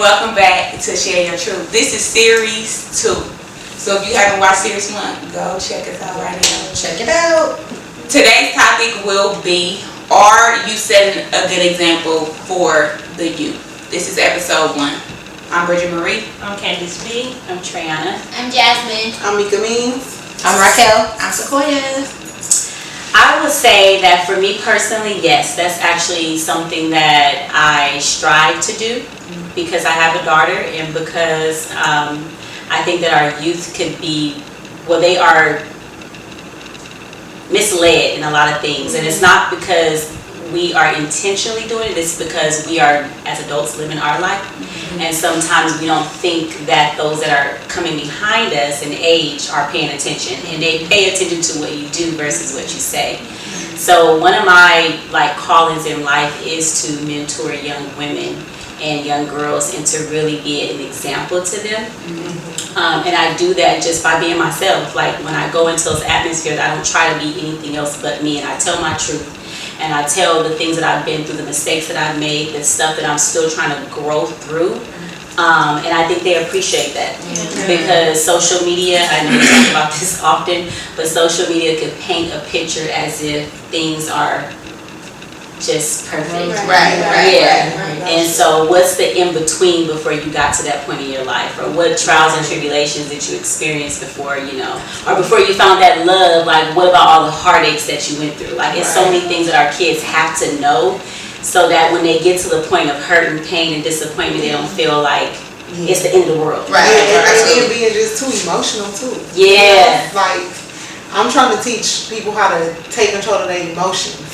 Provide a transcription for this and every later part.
welcome back to Share Your Truth. This is series 2. So if you haven't watched series 1, go check us out right now. Check it out. Today's topic will be, are you setting a good example for the youth? This is episode 1. I'm Bridget Marie. I'm Candice B. I'm Triana. I'm Jasmine. I'm Mika Means. I'm Raquel. I'm Sequoia. I would say that for me personally, yes, that's actually something that I strive to do because I have a daughter and because I think that our youth could be, well, they are misled in a lot of things. And it's not because we are intentionally doing it, it's because we are, as adults, living our life. And sometimes we don't think that those that are coming behind us in age are paying attention, and they pay attention to what you do versus what you say. So one of my callings in life is to mentor young women and young girls and to really be an example to them. And I do that just by being myself. Like when I go into those atmospheres, I don't try to be anything else but me, and I tell my truth. And I tell the things that I've been through, the mistakes that I've made, the stuff that I'm still trying to grow through. And I think they appreciate that. Because social media, I know we talk about this often, but social media could paint a picture as if things are just perfect. Right. And so what's the in-between before you got to that point in your life? Or what trials and tribulations that you experienced before, or before you found that love? Like, what about all the heartaches that you went through? Like, it's so many things that our kids have to know so that when they get to the point of hurt and pain and disappointment, they don't feel like it's the end of the world. Right. And then being just too emotional, too. Yeah. Like, I'm trying to teach people how to take control of their emotions,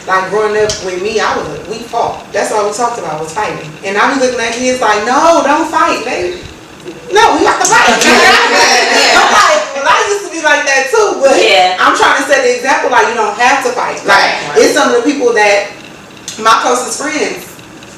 Like growing up with me, we fought. That's all we talked about was fighting. And I was looking at kids like, no, don't fight. No, we got to fight. I'm like, well, I used to be like that too, but I'm trying to set the example like you don't have to fight. It's some of the people that my closest friends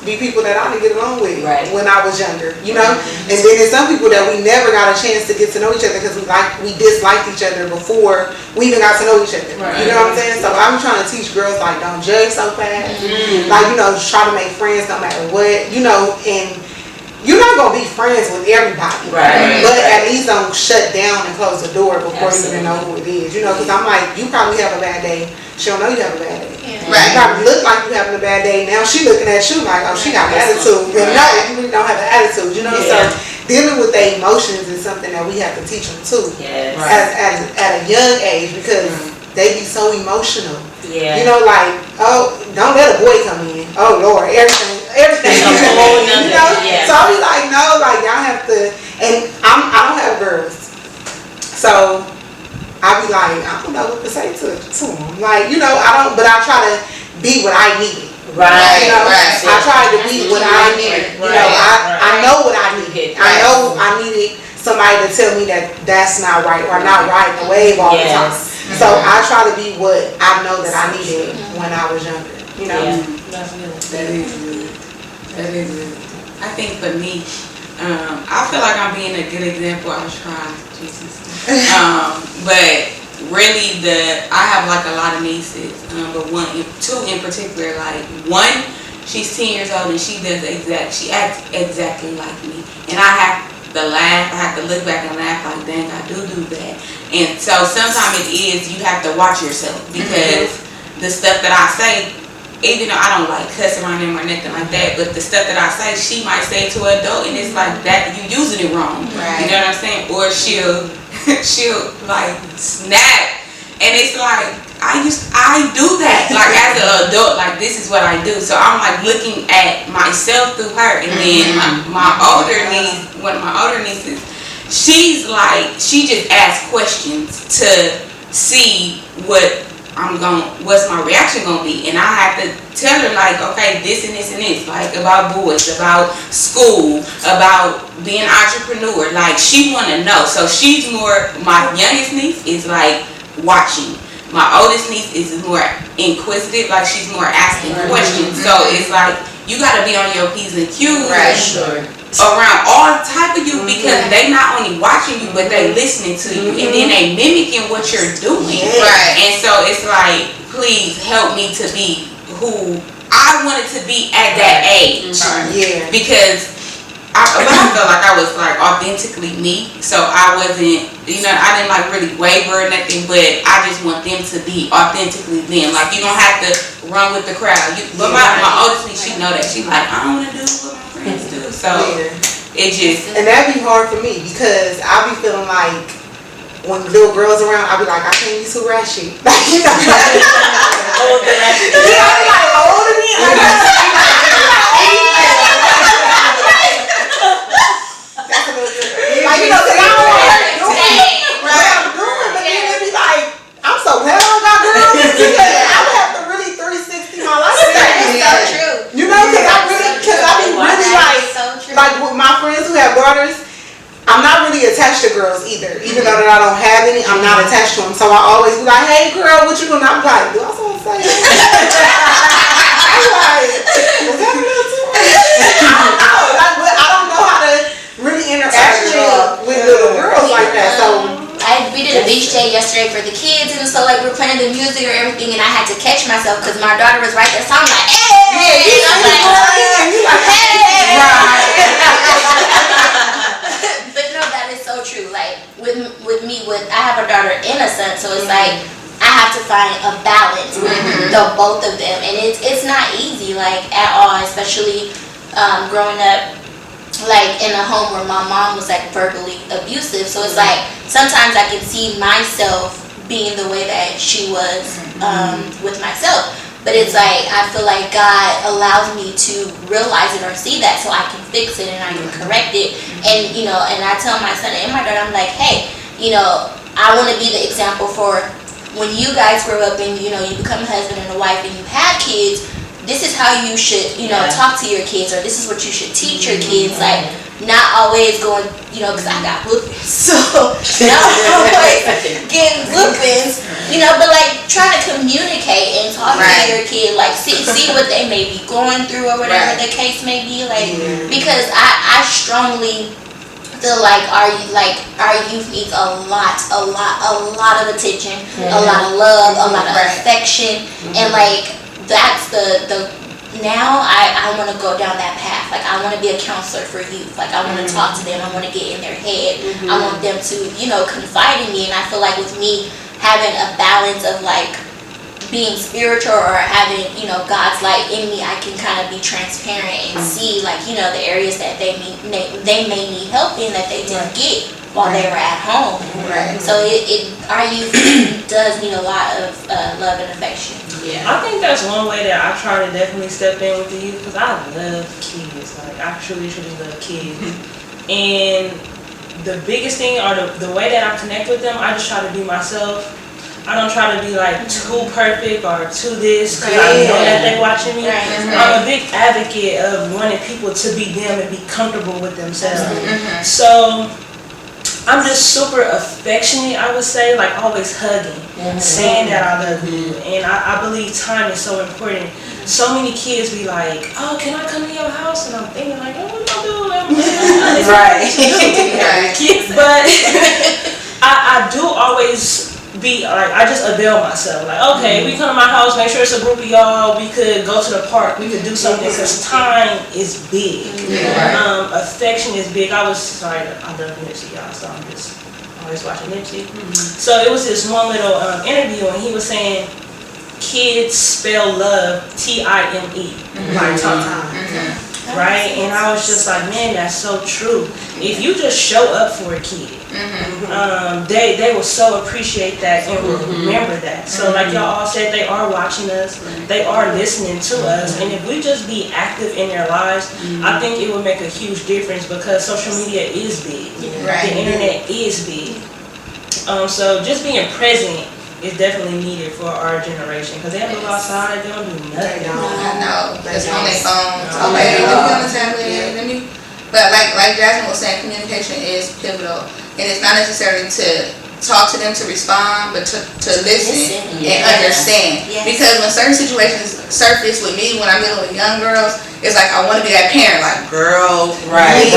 be people that I didn't get along with when I was younger, And then there's some people that we never got a chance to get to know each other because we disliked each other before we even got to know each other. You know what I'm saying? So I'm trying to teach girls like don't judge so fast. Try to make friends no matter what, and you're not gonna be friends with everybody. But at least don't shut down and close the door before you even know who it is. Because I'm like, you probably have a bad day. She don't know you have a bad day. You probably look like you having a bad day. Now she looking at you like, oh, she got an attitude. And no, you really don't have an attitude. So dealing with their emotions is something that we have to teach them too. At a young age because they be so emotional. Oh, don't let a boy come in. Oh Lord, everything. So I be like, no, y'all have to. And I don't have girls, so I be like, I don't know what to say to them. I don't, but I try to be what I need. I try to be what I need. I know what I needed. I know I needed somebody to tell me that that's not right or not riding the wave all the time. So I try to be what I know that I needed when I was younger. That is good. I think for me, I feel like I'm being a good example. I was trying, Jesus. But really, I have a lot of nieces, but two in particular. One, she's 10 years old and she acts exactly like me, and I have to laugh. I have to look back and laugh like, dang, I do that. And so sometimes you have to watch yourself because the stuff that I say. Even though I don't cuss around them or nothing like that, but the stuff that I say, she might say to an adult, and it's like that you using it wrong. You know what I'm saying? Or she'll snap, and it's like I do that as an adult. This is what I do. So I'm looking at myself through her, and then my older niece, one of my older nieces, she just asks questions to see what's my reaction gonna be, and I have to tell her okay, this and this and this, about boys, about school, about being an entrepreneur. She wanna know. So she's more. My youngest niece is watching. My oldest niece is more inquisitive. She's more asking questions. So it's you gotta be on your P's and Q's. Around all type of you because they not only watching you but they listening to you and then they mimicking what you're doing. And so it's please help me to be who I wanted to be at that age. Because but I felt like I was like authentically me, so I wasn't, I didn't like really waver or nothing, but I just want them to be authentically them. Like, you don't have to run with the crowd. But my oldest niece, she know that. She like, I don't want to do what my friends do, so it just. And that'd be hard for me because I be feeling like when little girls around, I be like, I can't be too ratchet. Like, I be like older than me. Like, cause I don't want to do what I'm doing, but then it be like, I'm so glad I don't got girls because I would have to really 360 my life. That's so true. Cause I be really like with my friends who have daughters, I'm not really attached to girls either. Even though that I don't have any, I'm not attached to them. So I always be like, hey girl, what you doing? I'm like, do I supposed to say that? I'm like, was that a little too much? I don't know. Like, but I don't know how to really interact with little girls like that. So We did a beach day yesterday for the kids, and so like we're playing the music or everything, and I had to catch myself because my daughter was right there, so I'm like, hey, and I'm like, hey, but no, that is so true. Like with me, I have a daughter and a son, so it's like I have to find a balance with the both of them, and it's not easy, like at all, especially growing up like in a home where my mom was like verbally abusive. So it's like sometimes I can see myself being the way that she was with myself, but it's like I feel like God allows me to realize it or see that so I can fix it and I can correct it. And and I tell my son and my daughter, I'm like, hey, I want to be the example for when you guys grow up and you become a husband and a wife and you have kids. This is how you should, talk to your kids, or this is what you should teach your kids. Like, not always going, because I got whoopings, so not always getting whoopings, but like trying to communicate and talk to your kid, like see what they may be going through or whatever the case may be, like because I strongly feel like our youth needs a lot of attention, a lot of love, a lot of affection, and like. That's the now I want to go down that path. Like I want to be a counselor for youth. Like I want to talk to them. I want to get in their head. I want them to confide in me. And I feel like with me having a balance of like being spiritual or having God's light in me, I can kind of be transparent and see like the areas that they may need help in that they didn't get while they were at home. So our youth does need a lot of love and affection. I think that's one way that I try to definitely step in with the youth, because I love kids. Like I truly love kids. And the biggest thing, or the way that I connect with them, I just try to be myself. I don't try to be like too perfect or too this, because I know that they're watching me. I'm a big advocate of wanting people to be them and be comfortable with themselves. So I'm just super affectionate, I would say, like always hugging, saying that I love you. And I believe time is so important. So many kids be like, oh, can I come to your house? And I'm thinking like, oh, what am I doing? But I do always be like, I just avail myself. Like, okay, we come to my house, make sure it's a group of y'all. We could go to the park. We could do something, because time is big. Affection is big. I love Nipsey, y'all, so I'm just always watching Nipsey. So it was this one little interview, and he was saying kids spell love T-I-M-E. Like time. Right? And I was just like, man, that's so true. If you just show up for a kid, they will so appreciate that and will remember that. So like y'all all said, they are watching us, they are listening to us, and if we just be active in their lives, I think it would make a huge difference, because social media is big. The internet is big. So just being present is definitely needed for our generation, because they have to go outside, they don't do nothing. I know. It's on their phones. Okay, let me on the tablet. But like Jasmine was saying, communication is pivotal, and it's not necessarily to talk to them to respond, but to listen and understand. Because when certain situations surface with me when I'm dealing with young girls, it's like I want to be that parent, like, girl, Right.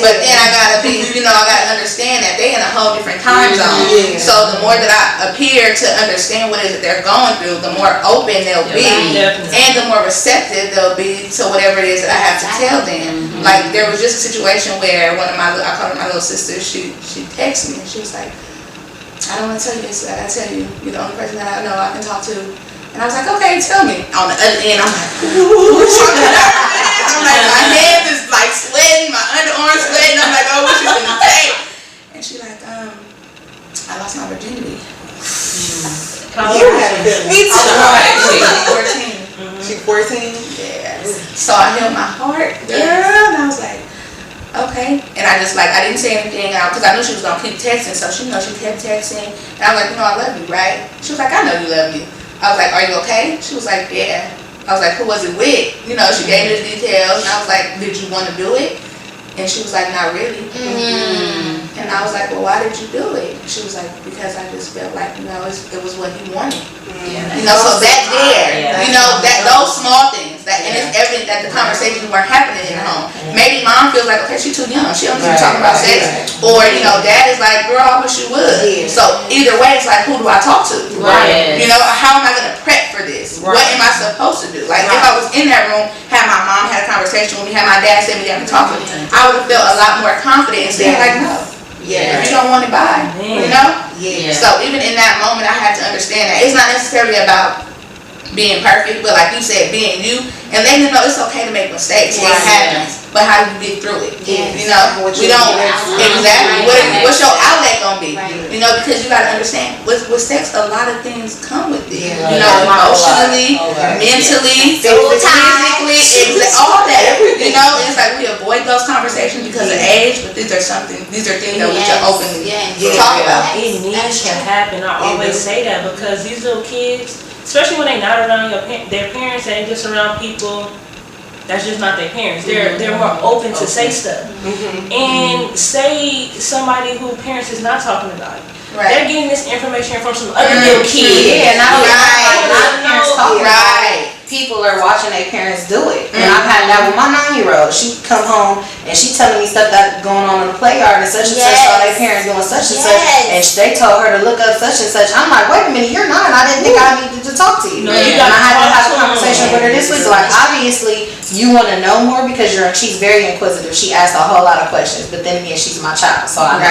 But then I gotta be, I gotta understand that they in a whole different time zone. Yeah. So the more that I appear to understand what it is that they're going through, the more open they'll be, Definitely. and the more receptive they'll be to whatever it is that I have to tell them. Like there was just a situation where I called her my little sister. She texted me and she was like, I don't want to tell you this, but I gotta tell you, you're the only person that I know I can talk to. And I was like, okay, tell me. On the other end, I'm like, I'm like, my hands is like sweating, my underarms sweating. I'm like, oh, what you gonna say? And she like, I lost my virginity. Me too. She's 14. She 14? Yeah. So I held my heart, girl, and I was like, okay. And I just I didn't say anything out because I knew she was gonna keep texting. So she kept texting, and I was like, I love you, right? She was like, I know you love me. I was like, are you okay? She was like, yeah. I was like, who was it with? She gave me the details, and I was like, did you want to do it? And she was like, not really. And I was like, well, why did you do it? She was like, because I just felt like, it was what he wanted. So that that those small things, and it's evident that the conversations weren't happening in the home. Maybe mom feels like, okay, she's too young. She don't need to talk about sex. Or, dad is like, girl, I wish you would. So either way, it's like, who do I talk to? Right. How am I going to prep for this? What am I supposed to do? Like, if I was in that room, had my mom had a conversation with me, had my dad sit me down and talk to me, I would have felt a lot more confident and saying, like, no. If you don't want it, bye. Yeah. So even in that moment, I had to understand that it's not necessarily about being perfect, but like you said, being you, and letting them know it's okay to make mistakes. It happens, but how do you get through it? We don't exactly. What's your outlet gonna be? Because you gotta understand with sex, a lot of things come with it. Emotionally, mentally, physically, all that. And it's like we avoid those conversations because of age, but these are things that we should openly talk about. It needs to happen. I always say that because these little kids, especially when they're not around their parents and just around people that's just not their parents. They're more open to say stuff. And say somebody who parents is not talking about it. They're getting this information from some other little kid. Yeah, not parents talking about it. Right. People are watching their parents do it. And I've had that with my 9-year-old. She come home and she telling me stuff that's going on in the play yard and such and such, saw their parents doing such and such, and they told her to look up such and such. I'm like, wait a minute, you're 9. I didn't think I needed to talk to you. And I had to have a conversation with her this week. Like, obviously, you want to know more because she's very inquisitive. She asks a whole lot of questions, but then again, she's my child. So I'm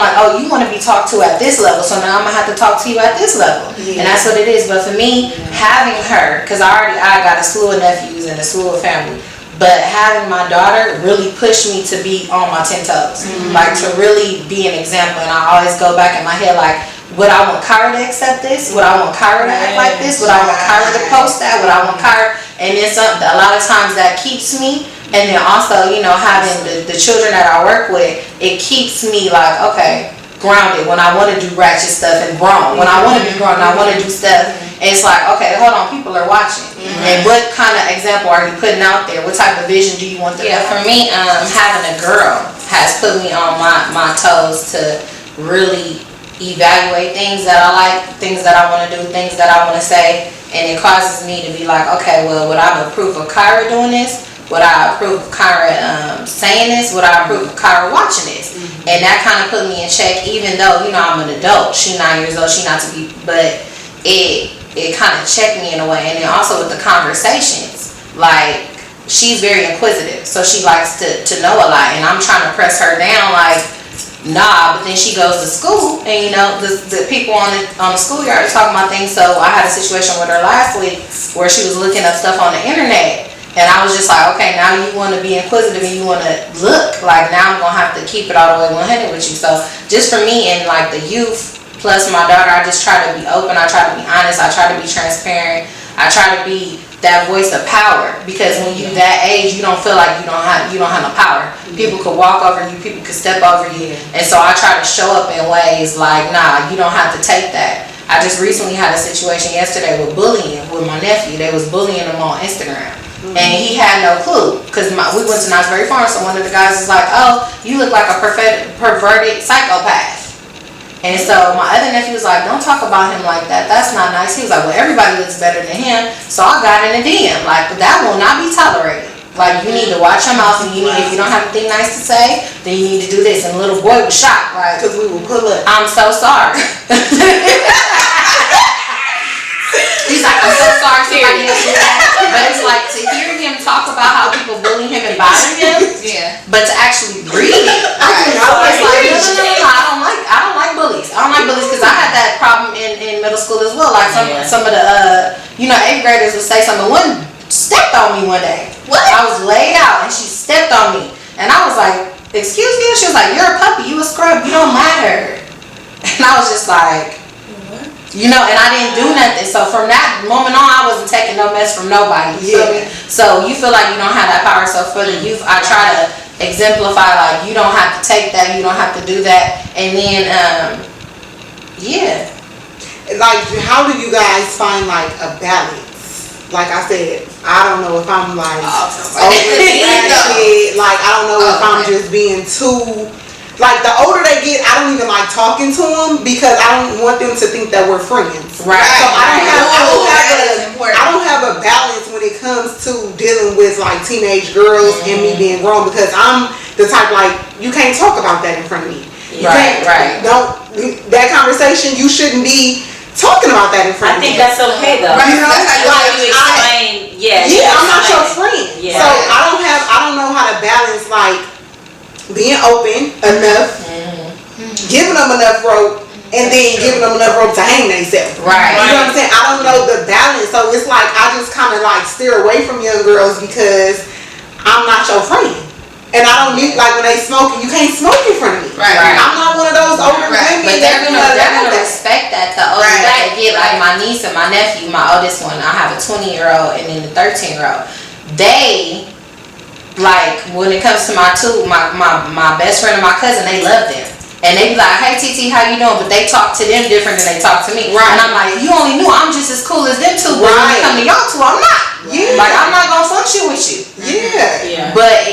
like, oh, you want to be talked to at this level, so now I'm gonna have to talk to you at this level. And that's what it is. But for me, having her, because I got a slew of nephews and a slew of family, but having my daughter really pushed me to be on my 10 toes, like to really be an example. And I always go back in my head like, would I want Kyra to accept this? Would I want Kyra to act like this? Would I want Kyra to post that? Would I want Kyra? And then a lot of times that keeps me. And then also, having the children that I work with, it keeps me like, okay, grounded when I want to do ratchet stuff and grown. When I want to be grown and I want to do stuff, it's like, okay, hold on, people are watching. And what kind of example are you putting out there? What type of vision do you want them to have? For me, having a girl has put me on my toes to really evaluate things that I like, things that I want to do, things that I want to say. And it causes me to be like, okay, well, would I approve of Kyra doing this? Would I approve of Kyra saying this? Would I approve of Kyra watching this? And that kind of put me in check, even though, I'm an adult. She's 9 years old. She not to be, but it kind of checked me in a way. And then also with the conversations, like, she's very inquisitive. So she likes to know a lot. And I'm trying to press her down like, nah, but then she goes to school and the people on the schoolyard are talking about things. So I had a situation with her last week where she was looking up stuff on the internet. And I was just like, okay, now you want to be inquisitive and you want to look. Like, now I'm going to have to keep it all the way 100 with you. So just for me and like the youth plus my daughter, I just try to be open. I try to be honest. I try to be transparent. I try to be that voice of power, because when you're that age, you don't feel like you don't have no power. People could walk over you, people could step over you, and so I try to show up in ways like, nah, you don't have to take that. I just recently had a situation yesterday with bullying with my nephew. They was bullying him on Instagram. And he had no clue, because we went to Knott's Berry Farm, so one of the guys was like, oh, you look like a perverted psychopath. And so my other nephew was like, don't talk about him like that. That's not nice. He was like, well, everybody looks better than him. So I got in a DM. Like, but that will not be tolerated. Like, you need to watch your mouth, and you need, if you don't have anything nice to say, then you need to do this. And the little boy was shocked. Like, because we will pull up. I'm so sorry. He's like, I'm so sorry somebody else did that. But it's like, to hear him talk about how people bully him and bother him, but to actually read it, it's like, no, I don't like bullies. I don't like bullies because I had that problem in middle school as well. Like some of the 8th graders would say something. One stepped on me one day. What? I was laid out and she stepped on me, and I was like, excuse me? And she was like, you're a puppy, you a scrub, you don't matter. And I was just like, and I didn't do nothing. So from that moment on, I wasn't taking no mess from nobody. You feel me? So you feel like you don't have that power. So for the youth, I try to exemplify, like, you don't have to take that, you don't have to do that. And then, like, how do you guys find like a balance? Like I said, I don't know if I'm like overreacting. Like, I don't know if I'm just being too. Like, the older they get, I don't even like talking to them because I don't want them to think that we're friends. Right. So I don't have a balance when it comes to dealing with like teenage girls and me being grown, because I'm the type, like, you can't talk about that in front of me. Right. That conversation, you shouldn't be talking about that in front of me. I think that's okay though. Right. That's how you explain. I'm not your friend. Yeah. So I don't know how to balance, like, being open enough, giving them enough rope, and then giving them enough rope to hang themselves. Right. You know what I'm saying? I don't know the balance. So it's like, I just kind of like steer away from young girls because I'm not your friend. And I don't need, like, when they smoking, you can't smoke in front of me. Right. I'm not one of those older women. But they're gonna respect that. The older they get, like my niece and my nephew, my oldest one, I have a 20-year-old and then a 13-year-old. They, like, when it comes to my best friend and my cousin, they love them. And they be like, hey, TT, how you doing? But they talk to them different than they talk to me. Right. And I'm like, you only knew I'm just as cool as them two. But when it come to y'all two, I'm not. Yeah. Like, I'm not gonna function with you. Yeah. But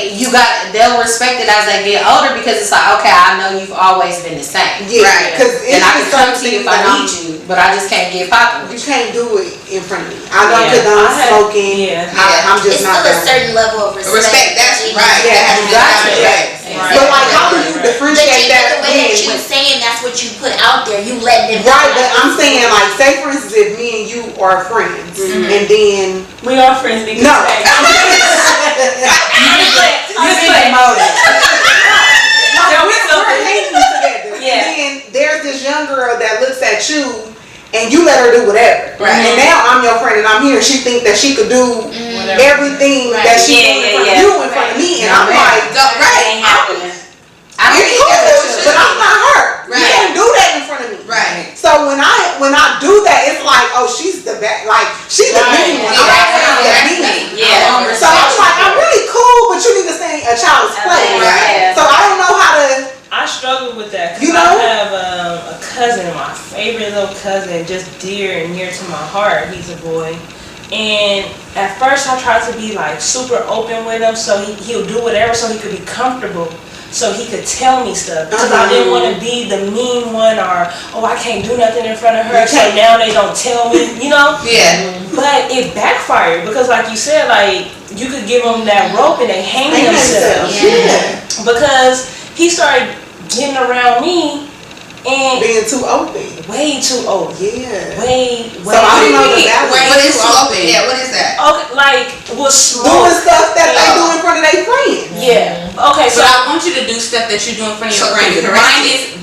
they'll respect it as they get older, because it's like, okay, I know you've always been the same. Yeah. Right. And I can come to you if I need you, but I just can't get popular. You can't do it in front of me. I don't condone smoking. I'm just it's not. It's still a certain level of respect. That's right. Yeah, you got to. Right. But like, how do you differentiate that? The way that you saying that's what you put out there, you let them. Right, but I'm saying, like, say for instance, if me and you are friends, and then we are friends because no. Then there's this young girl that looks at you and you let her do whatever. Right. And now I'm your friend and I'm here and she think that she could do everything that she doing in front of me, and I'm like, I'm cool, but I'm not her. Right. You can't do that in front of me. Right. So when I do that, it's like, oh, she's the best, like, she's the mean one. So I'm like, I'm really cool, but you need to stay a child's play. Right. So I don't know how to. I struggle with that. You know? I have a cousin, my favorite little cousin, just dear and near to my heart. He's a boy. And at first I tried to be like super open with him, so he'll do whatever so he could be comfortable, so he could tell me stuff. Because I didn't want to be the mean one, or, oh, I can't do nothing in front of her, so now they don't tell me, you know? Yeah. But it backfired, because like you said, like, you could give them that rope and they hang themselves. Yeah. Because he started getting around me and being too open. Way too open. Yeah. Way. So I don't know what is too open? Yeah, what is that? Okay, like, doing stuff that they do in front of their friends. Yeah. Okay, so I want you to do stuff that you do in front of your friends. Mine is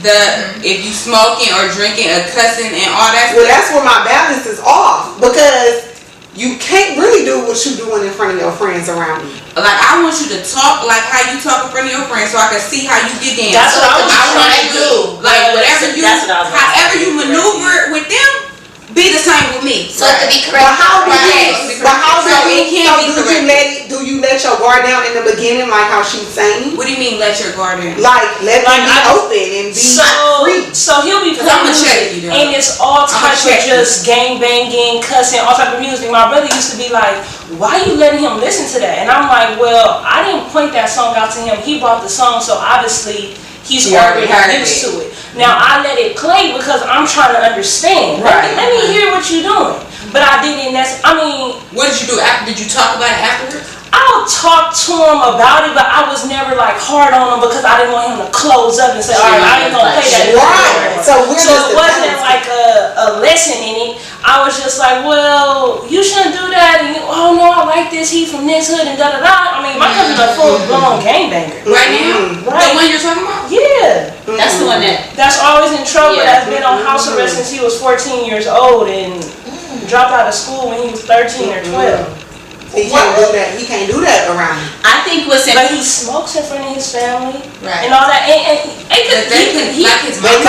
if you smoking or drinking or cussing and all that. Well, that's where my balance is off, because you can't really do what you doing in front of your friends around me. Like, I want you to talk like how you talk in front of your friends, so I can see how you get down. That's what I was trying to do. Like, however you maneuver with them, be the same with me. So it could be correct. But how do you let your guard down in the beginning, like how she's saying? What do you mean let your guard down? Like, let them be open and be free. So he'll be playing music, and it's all types of just gang banging, cussing, all type of music. My brother used to be like, why are you letting him listen to that? And I'm like, well, I didn't point that song out to him. He brought the song, so obviously he's You already already heard used to it. Now I let it play because I'm trying to understand. Right. Let me hear what you're doing. But I didn't. What did you do after? Did you talk about it afterwards? I'll talk to him about it, but I was never like hard on him because I didn't want him to close up and say, all right, I ain't gonna play that. Right. So it wasn't like a lesson in it. I was just like, well, you shouldn't do that. And oh no, I like this. He from this hood and da da da. I mean, my cousin's a full blown gangbanger. Right now? Right. The one you're talking about? Yeah. That's the one that's always in trouble. Yeah. That's been on house arrest since he was 14 years old and dropped out of school when he was 13 or 12. He can't do that. He can't do that around me. I think what's in. But he smokes in front of his family, Right. and all that. And his They could know. They not his parents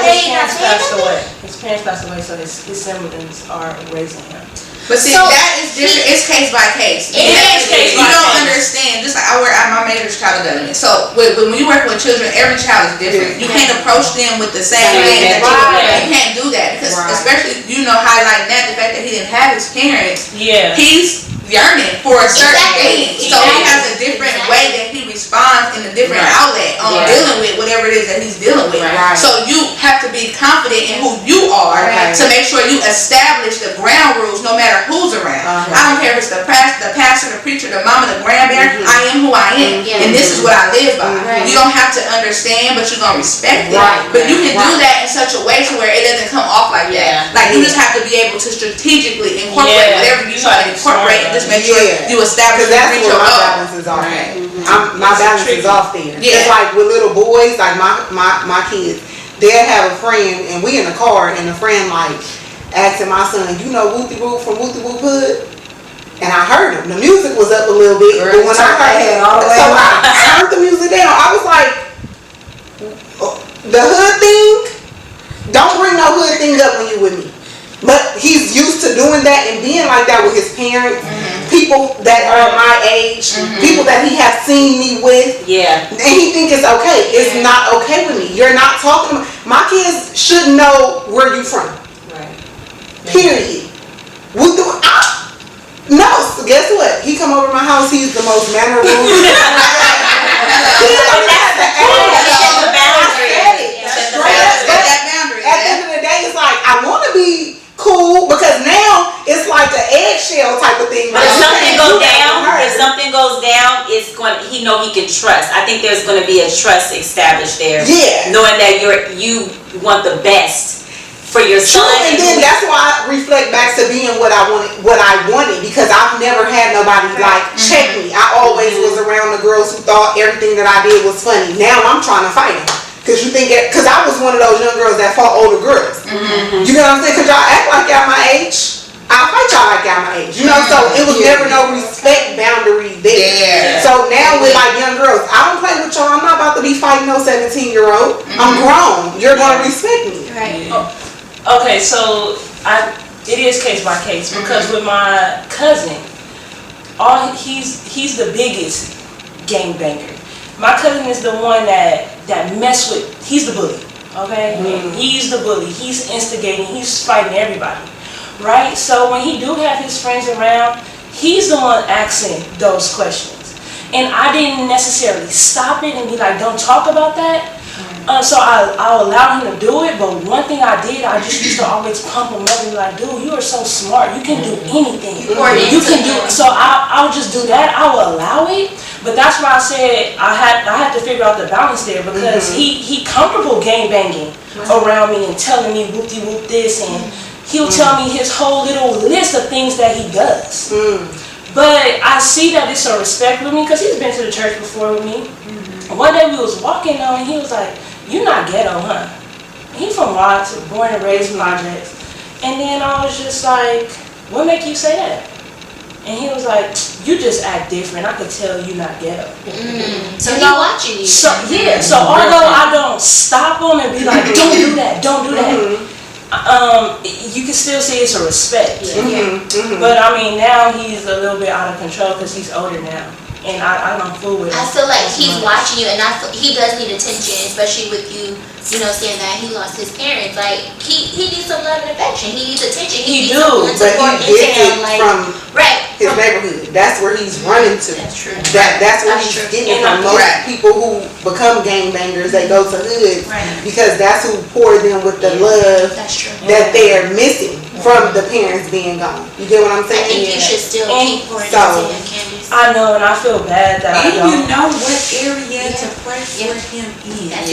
saying passed nothing. away. His parents passed away, so his siblings are raising him. But see, So, that is different. It's case by case. It is case You by don't case. understand. Just like I work at my major's child development. So when you work with children, every child is different. You can't approach them with the same way that you can't do that because especially highlighting that the fact that he didn't have his parents. Yeah. He's yearning for a certain thing. Exactly. So he has a different way that he responds in a different outlet on dealing with whatever it is that he's dealing with. Right. So you have to be confident in who you are to make sure you establish the ground rules no matter who's around. I don't care if it's the pastor, the preacher, the mama, the grandparent. I am who I am. And this is what I live by. You don't have to understand, but you're going to respect it. But you can do that in such a way to where it doesn't come off like that. Like you just have to be able to strategically incorporate whatever you try to incorporate and just make sure you establish That's and reach where your my goal. balance is off at. My balance is off there. Yeah. It's like with little boys, like my kids, they'll have a friend and we in the car and the friend like asking my son, you know Wooty Woo from Wooty Woo Hood? And I heard him. The music was up a little bit, but when I turned the music down, I was like, the hood thing, don't bring no hood thing up when you with me. But he's used to doing that and being like that with his parents, people that are my age, people that he has seen me with. Yeah. And he think it's okay. It's not okay with me. You're not talking. My kids should know where you from. Right. Period. No, so guess what? He come over to my house. He's the most mannerable. At the end of the day, it's like I want to be cool because now it's like an eggshell type of thing. But if something goes down, it's going. He can trust. I think there's going to be a trust established there. Yeah. Knowing that you want the best for your son. True, and then that's why I reflect back to being what I wanted because I've never had nobody like check me. I always was around the girls who thought everything that I did was funny. Now I'm trying to fight them. Because I was one of those young girls that fought older girls. You know what I'm saying? Because y'all act like y'all my age. I'll fight y'all like y'all my age. You know, so it was never no respect boundary there. So now with like young girls, I don't play with y'all. I'm not about to be fighting no 17-year-old. I'm grown. You're going to respect me. Right. Okay, so it is case by case because with my cousin, he's the biggest gangbanger. My cousin is the one that mess with. He's the bully. Okay, and he's the bully. He's instigating. He's fighting everybody. Right. So when he do have his friends around, he's the one asking those questions. And I didn't necessarily stop it and be like, don't talk about that. So I'll allow him to do it, but one thing I did, I just used to always pump him up and be like, dude, you are so smart. You can do anything. You can do. So I'll just do that. I will allow it. But that's why I said I had to figure out the balance there because he comfortable gang banging around me and telling me whoop de whoop this and he'll tell me his whole little list of things that he does. But I see that it's a respect with me because he's been to the church before with me. One day we was walking and he was like, "You not ghetto, huh?" He from Watts, born and raised projects. And then I was just like, "What make you say that?" And he was like, "You just act different. I could tell you not ghetto." So he watching you. So although I don't stop him and be like, "Don't do that, don't do that," you can still see it's a respect. But I mean, now he's a little bit out of control because he's older now. and I'm full with it. I feel like he's watching you, and he does need attention, especially with you. You know, saying that he lost his parents. Like he needs some love and affection. He needs attention. He needs someone to pour but he into gets him. it Like from his from neighborhood. That's where he's running to. That's true. That's where That's he's true. getting it from. Most people who become gangbangers, they go to hoods because that's who pour them with the love That's true. that they are missing from the parents being gone. You get what I'm I saying? think you should still keep pouring So- into him, Candace. I know, and I feel bad that I And don't. you know what area to pray for him in. That's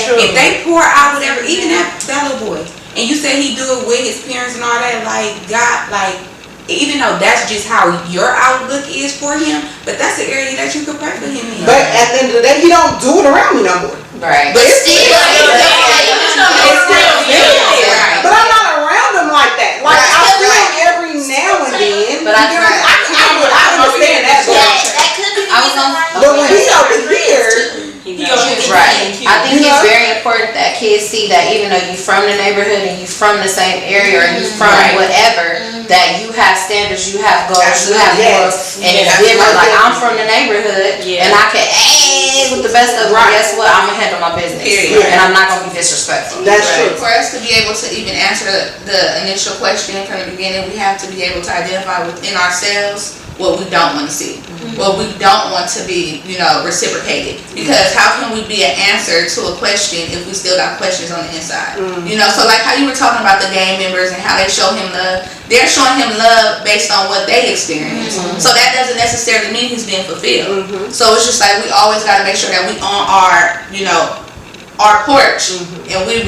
true. If they pour out whatever, even that little boy, and you said he do it with his parents and all that, like God, like even though that's just how your outlook is for him, but that's the area that you could pray for him in. But at the end of the day, he don't do it around me no more. Right. But it's Still, it's still there. But I'm not around him like that. Like I feel it every now and then. But I you know, I understand that. that could be the I was reason on- why But when he over here, Right. I think it's very important that kids see that even though you're from the neighborhood and you're from the same area or you're from whatever, that you have standards, you have goals, you have morals, and it's different. Like I'm from the neighborhood and I can with the best of them. Guess what? I'm gonna handle my business, and I'm not gonna be disrespectful. that's true. For us to be able to even answer the initial question from the beginning, we have to be able to identify within ourselves what we don't want to see, what we don't want to be, reciprocated. Because how can we be an answer to a question if we still got questions on the inside? So like how you were talking about the gang members and how they show him love, they're showing him love based on what they experience. So that doesn't necessarily mean he's being fulfilled. So it's just like we always got to make sure that we on our porch and we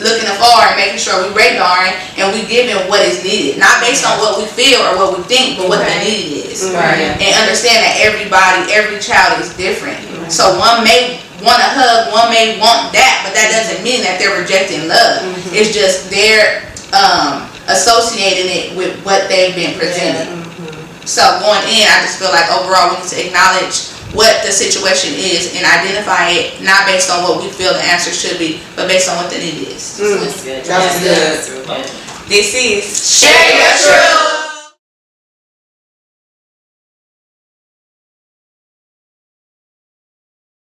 looking afar and making sure we radaring and we giving what is needed, not based on what we feel or what we think, but what the need is. And understand that every child is different. So one may want a hug, one may want that, but that doesn't mean that they're rejecting love. It's just they're associating it with what they've been presented. So going in, I just feel like overall we need to acknowledge what the situation is and identify it not based on what we feel the answer should be, but based on what the need is. That's good. This is Share Your Truth.